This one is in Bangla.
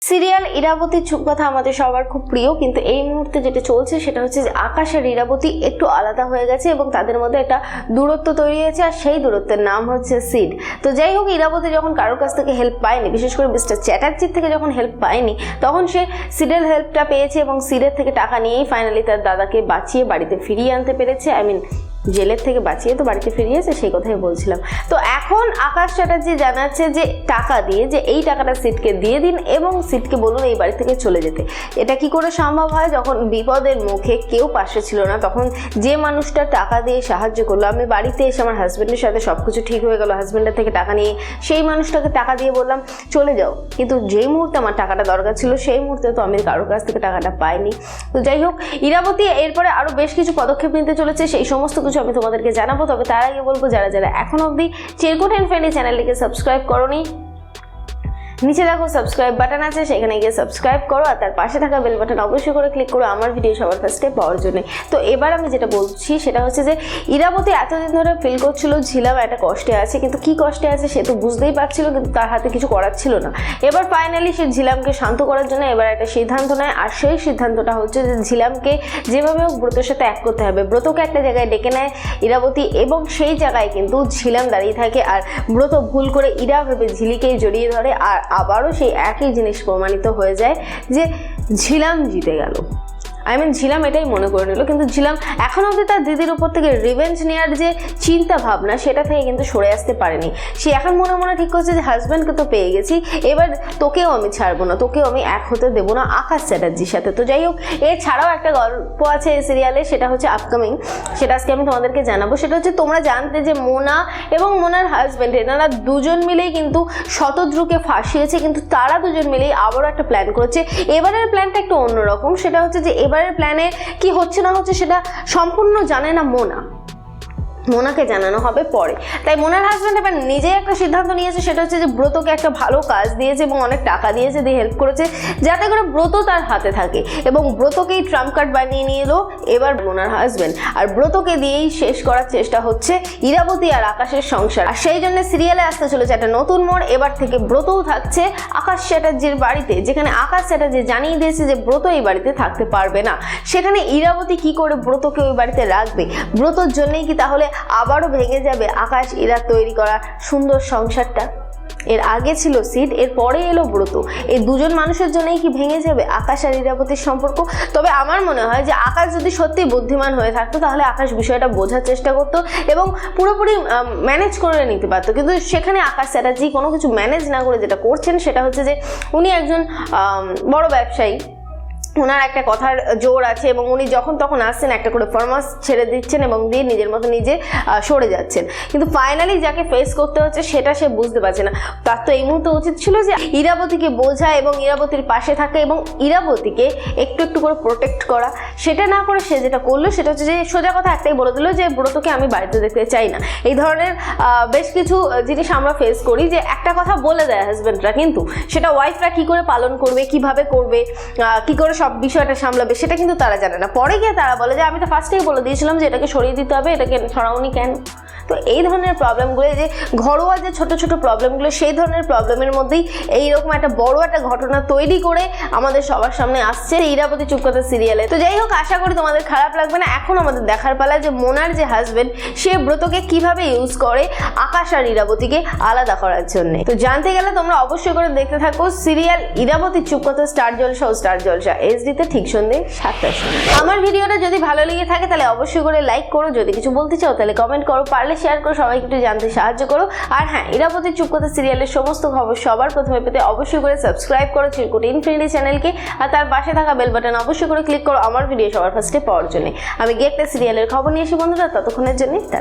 সিরিয়াল ইরাবতীর চুপকথা আমাদের সবার খুব প্রিয়, কিন্তু এই মুহূর্তে যেটা চলছে সেটা হচ্ছে যে আকাশ আর ইরাবতী একটু আলাদা হয়ে গেছে এবং তাদের মধ্যে একটা দূরত্ব তৈরি হয়েছে, আর সেই দূরত্বের নাম হচ্ছে সিড। তো যাই হোক, ইরাবতী যখন কারোর কাছ থেকে হেল্প পায়নি, বিশেষ করে মিস্টার চ্যাটার্জির থেকে যখন হেল্প পায়নি, তখন সে সিডের হেল্পটা পেয়েছে এবং সিডের থেকে টাকা নিয়েই ফাইনালি তার দাদাকে বাঁচিয়ে বাড়িতে ফিরিয়ে আনতে পেরেছে। জেলের থেকে বাঁচিয়ে তো বাড়িতে ফিরিয়েছে, সেই কথাই বলছিলাম। তো এখন আকাশ চ্যাটার্জি জানাচ্ছে যে টাকা দিয়ে, যে এই টাকাটা সিডকে দিয়ে দিন এবং সিডকে বলুন এই বাড়ি থেকে চলে যেতে। এটা কি করে সম্ভব হয়? যখন বিপদের মুখে কেউ পাশে ছিল না, তখন যে মানুষটা টাকা দিয়ে সাহায্য করলো, আমি বাড়িতে এসে আমার হাজব্যান্ডের সাথে সবকিছু ঠিক হয়ে গেল, হাজব্যান্ডের থেকে টাকা নিয়ে সেই মানুষটাকে টাকা দিয়ে বললাম চলে যাও, কিন্তু যেই মুহূর্তে আমার টাকাটা দরকার ছিল সেই মুহূর্তে তো আমি কারোর কাছ থেকে টাকাটা পাইনি। তো যাই হোক, ইরাবতী এরপরে আরো বেশ কিছু পদক্ষেপ নিতে চলেছে, সেই সমস্ত কিছু আমি তোমাদেরকে জানাবো। তবে তার আগে বলবো, যারা যারা এখন অবধি চিরকুট এন্ড ফ্রেন্ডলি চ্যানেলটিকে সাবস্ক্রাইব করোনি, নিচে দেখো সাবস্ক্রাইব বাটন আছে, সেখানে গিয়ে সাবস্ক্রাইব করো, আর তার পাশে থাকা বেল বাটন অবশ্যই করে ক্লিক করো আমার ভিডিও সবার ফার্স্টে পাওয়ার জন্য। তো এবার আমি যেটা বলছি সেটা হচ্ছে যে ইরাবতী এতদিন ধরে ফিল করছিল ঝিলাম একটা কষ্টে আছে, কিন্তু কি কষ্টে আছে সে তো বুঝতেই পারছিল, কিন্তু তার হাতে কিছু করার ছিল না। এবার ফাইনালি সে ঝিলামকে শান্ত করার জন্য এবার একটা সিদ্ধান্ত নেয়, আর সেই সিদ্ধান্তটা হচ্ছে যে ঝিলামকে যেভাবে হোক ব্রতর সাথে এক করতে হবে। ব্রতকে একটা জায়গায় ডেকে নেয় ইরাবতী এবং সেই জায়গায় কিন্তু ঝিলাম দাঁড়িয়ে থাকে, আর ব্রত ভুল করে ইরা ভেবে ঝিলিকেই জড়িয়ে ধরে, আর আবারও সেই একই জিনিস প্রমাণিত হয়ে যায় যে ঝিলাম জিতে গেল। ঝিলাম এটাই মনে করে নিল, কিন্তু ঝিলাম এখন অবধি তার দিদির উপর থেকে রিভেঞ্জ নেওয়ার যে চিন্তা ভাবনা সেটা থেকে কিন্তু সরে আসতে পারেনি। সে এখন মনে মনে ঠিক করছে যে হাজব্যান্ডকে তো পেয়ে গেছি, এবার তোকেও আমি ছাড়বো না, তোকেও আমি এক হতে দেবো না আকাশ চ্যাটার্জির সাথে। তো যাই হোক, এছাড়াও একটা গল্প আছে এই সিরিয়ালে, সেটা হচ্ছে আপকামিং, সেটা আজকে আমি তোমাদেরকে জানাবো। সেটা হচ্ছে তোমরা জানতে যে মোনা এবং মোনার হাজব্যান্ড এনারা দুজন মিলেই কিন্তু শতদ্রুকে ফাঁসিয়েছে, কিন্তু তারা দুজন মিলেই আবারও একটা প্ল্যান করেছে। এবারের প্ল্যানটা একটু অন্যরকম, সেটা হচ্ছে যে এবারের প্ল্যানে কি হচ্ছে না হচ্ছে সেটা সম্পূর্ণ জানে না মোনাকে জানানো হবে পরে। তাই মোনার হাজব্যান্ড এবার নিজেই একটা সিদ্ধান্ত নিয়েছে, সেটা হচ্ছে যে ব্রতকে একটা ভালো কাজ দিয়েছে এবং অনেক টাকা দিয়েছে, দিয়ে হেল্প করেছে যাতে করে ব্রত তার হাতে থাকে, এবং ব্রতকেই ট্রাম্প কার্ড বানিয়ে নিয়ে এলো এবার মোনার হাজব্যান্ড। আর ব্রতকে দিয়েই শেষ করার চেষ্টা হচ্ছে ইরাবতী আর আকাশের সংসার। আর সেই জন্য সিরিয়ালে আসতে চলেছে একটা নতুন মোড়। এবার থেকে ব্রতও থাকছে আকাশ চ্যাটার্জির বাড়িতে, যেখানে আকাশ চ্যাটার্জি জানিয়ে দিয়েছে যে ব্রত এই বাড়িতে থাকতে পারবে না। সেখানে ইরাবতী কি করে ব্রতকে ওই বাড়িতে রাখবে? ব্রতর জন্যই কি তাহলে আবারও ভেঙে যাবে আকাশ ইরা তৈরি করা সুন্দর সংসারটা? এর আগে ছিল সিড, এর পরে এলো ব্রত, এই দুজন মানুষের জন্যই কি ভেঙে যাবে আকাশ আর ইরাবতীর সম্পর্ক? তবে আমার মনে হয় যে আকাশ যদি সত্যি বুদ্ধিমান হয়ে থাকতো তাহলে আকাশ বিষয়টা বোঝার চেষ্টা করতো এবং পুরোপুরি ম্যানেজ করে নিতে পারতো, কিন্তু সেখানে আকাশ চ্যাটার্জি কোনো কিছু ম্যানেজ না করে যেটা করছেন সেটা হচ্ছে যে উনি একজন বড় ব্যবসায়ী, ওনার একটা কথার জোর আছে এবং উনি যখন তখন আসছেন একটা করে ফরমাস ছেড়ে দিচ্ছেন এবং দিয়ে নিজের মতো নিজে সরে যাচ্ছেন, কিন্তু ফাইনালি যাকে ফেস করতে হচ্ছে সেটা সে বুঝতে পারছে না। তার তো এই মুহূর্তে উচিত ছিল যে ইরাবতীকে বোঝা এবং ইরাবতীর পাশে থাকা এবং ইরাবতীকে একটু একটু করে প্রোটেক্ট করা। সেটা না করে সে যেটা করলো সেটা হচ্ছে যে সোজা কথা একটাই বলে দিল যে ব্রতকে আমি বাড়িতে দেখতে চাই না। এই ধরনের বেশ কিছু জিনিস আমরা ফেস করি, যে একটা কথা বলে দেয় হাজব্যান্ডরা, কিন্তু সেটা ওয়াইফরা কি করে পালন করবে, কিভাবে করবে, কি করে সব বিষয়টা সামলাবে সেটা কিন্তু তারা জানে না। পরে গিয়ে তারা বলে যে আমি তো ফার্স্টেই বলে দিয়েছিলাম যে এটাকে সরিয়ে দিতে হবে, এটাকে সরাওনি কেন? তো এই ধরনের প্রবলেমগুলো, যে ঘরোয়া যে ছোট ছোট প্রবলেমগুলো, সেই ধরনের প্রবলেমের মধ্যেই এইরকম একটা বড় একটা ঘটনা তৈরি করে আমাদের সবার সামনে আসছে ইরাবতী চুপকথা সিরিয়ালে। তো যাই হোক, আশা করি তোমাদের খারাপ লাগবে না। এখন আমাদের দেখার পালা যে মোনার যে হাজবেন্ড সে ব্রতকে কিভাবে ইউজ করে আকাশ আর ইরাবতীকে আলাদা করার জন্য। তো জানতে গেলে তোমরা অবশ্যই করে দেখতে থাকো সিরিয়াল ইরাবতী চুপকথা স্টার জলসা ও স্টার জলসা এইচডিতে ঠিক সন্ধ্যে 7টার সময়। আমার ভিডিওটা যদি ভালো লেগে থাকে তাহলে অবশ্যই করে লাইক করো, যদি কিছু বলতে চাও তাহলে কমেন্ট করো, পারলে শেয়ার করো, সবাইকে একটু জানতে সাহায্য করো। আর হ্যাঁ, ইরাবতী চুপকথা সিরিয়ালের সমস্ত খবর সবার প্রথমে পেতে অবশ্যই করে সাবস্ক্রাইব করো চিরকুট ইনফিনিটি চ্যানেলকে, আর তার পাশে থাকা বেল বাটন অবশ্যই করে ক্লিক করো আমার ভিডিও সবার ফার্স্টে পাওয়ার জন্য। আমি গিয়ে একটা সিরিয়ালের খবর নিয়ে এসে বন্ধুরা, ততক্ষণের জন্য টাটা।